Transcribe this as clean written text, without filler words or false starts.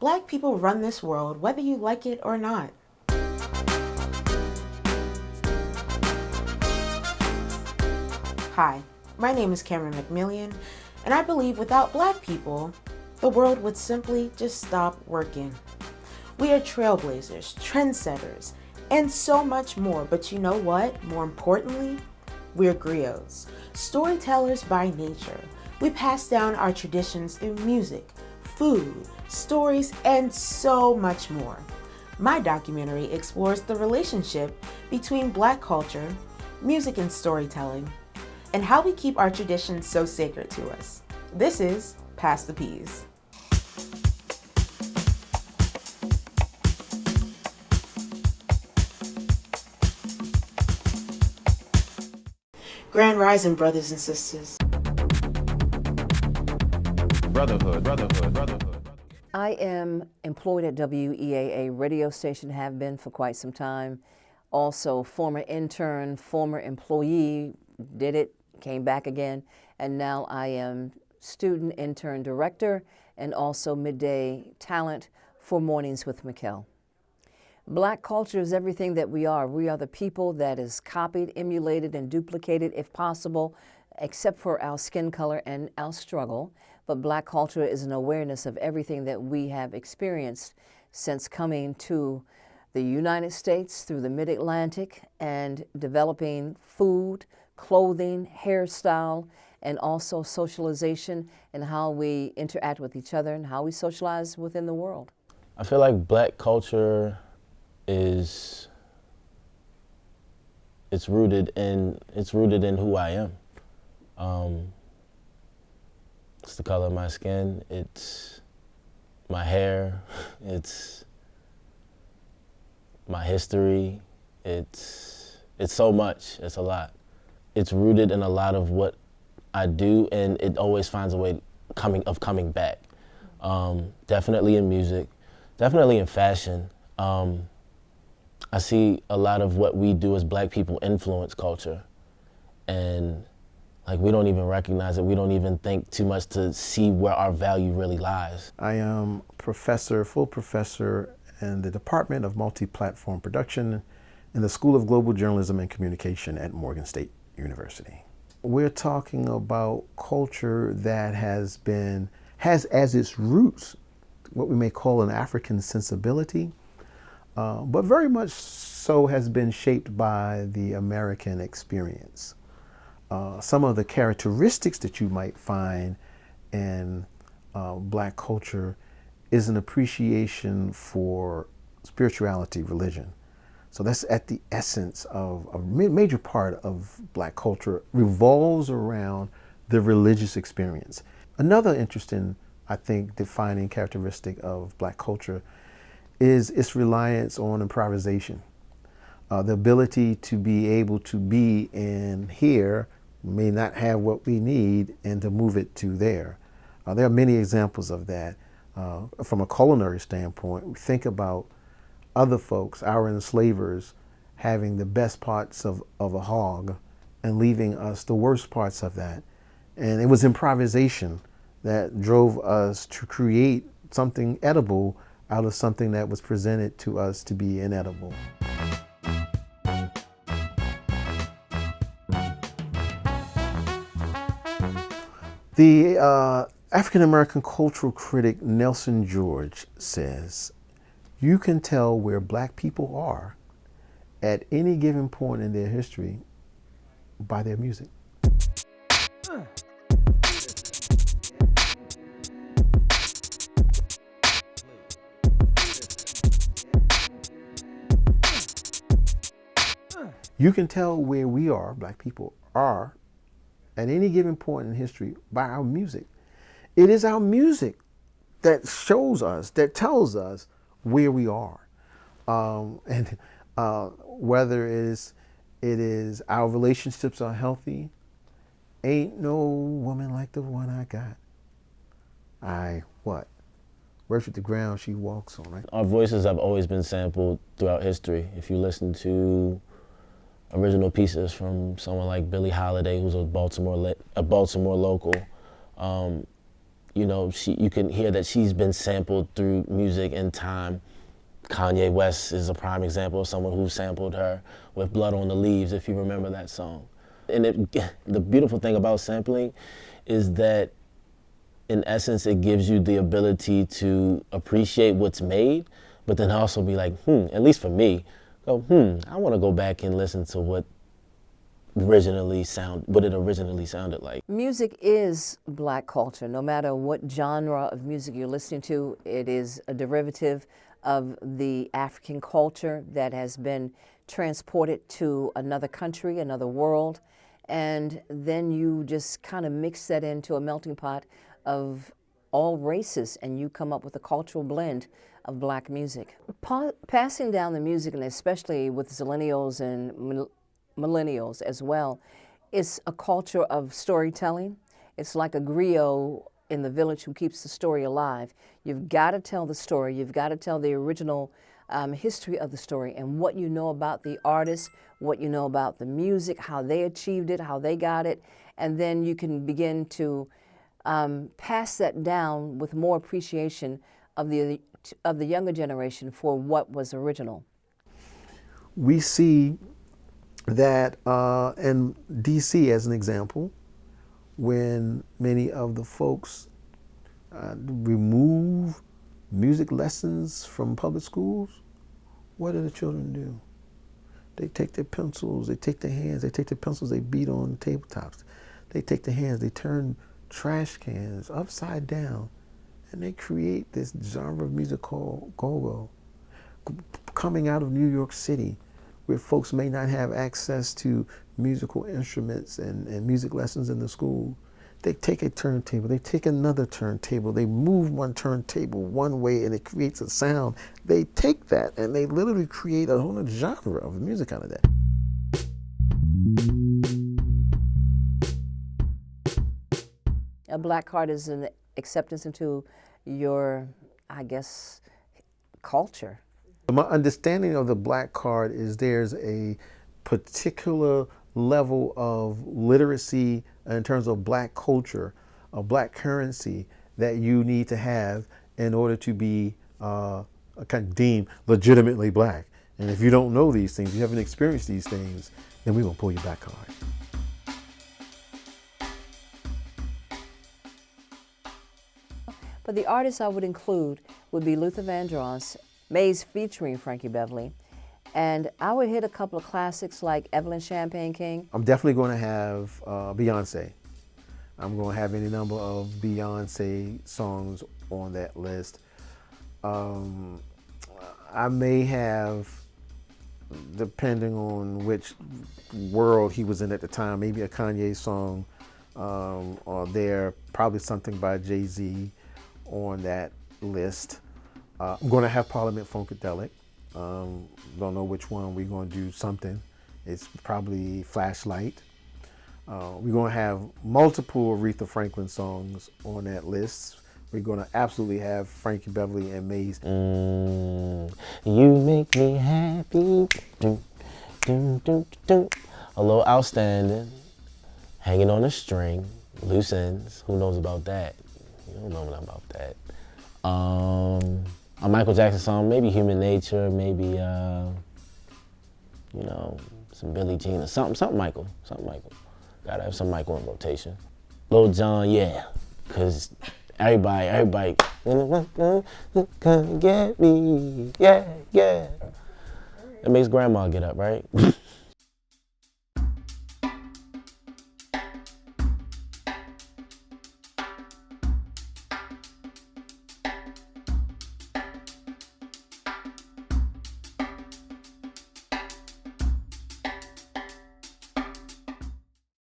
Black people run this world, whether you like it or not. Hi, my name is Cameron McMillian, and I believe without Black people, the world would simply just stop working. We are trailblazers, trendsetters, and so much more, but you know what? More importantly, we're griots, storytellers by nature. We pass down our traditions through music, food, stories, and so much more. My documentary explores the relationship between Black culture, music and storytelling, and how we keep our traditions so sacred to us. This is Pass the Peas. Grand Rising, brothers and sisters. Brotherhood. I am employed at WEAA radio station, have been for quite some time. Also former intern, former employee, did it, came back again, and now I am student intern director and also midday talent for Mornings with Mikkel. Black culture is everything that we are. We are the people that is copied, emulated, and duplicated if possible, except for our skin color and our struggle. But Black culture is an awareness of everything that we have experienced since coming to the United States through the Mid-Atlantic and developing food, clothing, hairstyle, and also socialization and how we interact with each other and how we socialize within the world. I feel like Black culture is it's rooted in who I am. It's the color of my skin, it's my hair, it's my history, it's so much, it's a lot. It's rooted in a lot of what I do, and it always finds a way of coming back. Definitely in music, definitely in fashion. I see a lot of what we do as Black people influence culture, and like we don't even recognize it. We don't even think too much to see where our value really lies. I am full professor in the Department of Multi-Platform Production in the School of Global Journalism and Communication at Morgan State University. We're talking about culture that has as its roots what we may call an African sensibility, but very much so has been shaped by the American experience. Some of the characteristics that you might find in Black culture is an appreciation for spirituality, religion. So that's at the essence of a major part of Black culture revolves around the religious experience. Another interesting, I think, defining characteristic of Black culture is its reliance on improvisation. The ability to be able to be in here may not have what we need and to move it to there. There are many examples of that. From a culinary standpoint, we think about other folks, our enslavers, having the best parts of a hog and leaving us the worst parts of that. And it was improvisation that drove us to create something edible out of something that was presented to us to be inedible. The African-American cultural critic Nelson George says, "You can tell where Black people are at any given point in their history by their music." You can tell where we are, Black people are, at any given point in history by our music. It is our music that shows us, that tells us where we are. Whether it is our relationships are healthy, ain't no woman like the one I got. Worship the ground she walks on, right? Our voices have always been sampled throughout history. If you listen to original pieces from someone like Billie Holiday, who's a Baltimore local, you know, you can hear that she's been sampled through music and time. Kanye West is a prime example of someone who sampled her with Blood on the Leaves, if you remember that song. And the beautiful thing about sampling is that, in essence, it gives you the ability to appreciate what's made, but then also be like, at least for me, I want to go back and listen to what it originally sounded like. Music is Black culture. No matter what genre of music you're listening to, it is a derivative of the African culture that has been transported to another country, another world, and then you just kind of mix that into a melting pot of all races, and you come up with a cultural blend of Black music. Passing down the music, and especially with Zillennials and millennials as well, it's a culture of storytelling. It's like a griot in the village who keeps the story alive. You've got to tell the story. You've got to tell the original history of the story and what you know about the artist, what you know about the music, how they achieved it, how they got it, and then you can begin to pass that down with more appreciation of the younger generation for what was original. We see that in DC, as an example, when many of the folks remove music lessons from public schools, what do the children do? They take their pencils, they take their hands, they take their pencils, they beat on tabletops. They take their hands, they turn trash cans upside down, and they create this genre of music called go-go, coming out of New York City, where folks may not have access to musical instruments and music lessons in the school. They take a turntable, they take another turntable, they move one turntable one way and it creates a sound. They take that and they literally create a whole other genre of music out of that. A Black card is an acceptance into your, I guess, culture. My understanding of the Black card is there's a particular level of literacy in terms of Black culture, a Black currency that you need to have in order to be kind of deemed legitimately Black. And if you don't know these things, you haven't experienced these things, then we're gonna pull your Black card. But the artists I would include would be Luther Vandross, Mays featuring Frankie Beverly, and I would hit a couple of classics like Evelyn Champagne King. I'm definitely going to have Beyonce. I'm going to have any number of Beyonce songs on that list. I may have, depending on which world he was in at the time, maybe a Kanye song or there, probably something by Jay-Z on that list. I'm going to have Parliament Funkadelic. Don't know which one we're going to do something. It's probably Flashlight. We're going to have multiple Aretha Franklin songs on that list. We're going to absolutely have Frankie Beverly and Mays. You make me happy. Do, do, do, do. A little Outstanding. Hanging on a String. Loose Ends. Who knows about that? You don't know nothing about that. A Michael Jackson song, maybe Human Nature, maybe, you know, some Billie Jean or something Michael. Gotta have some Michael in rotation. Lil Jon, yeah, cause everybody, come get me, yeah. It makes grandma get up, right?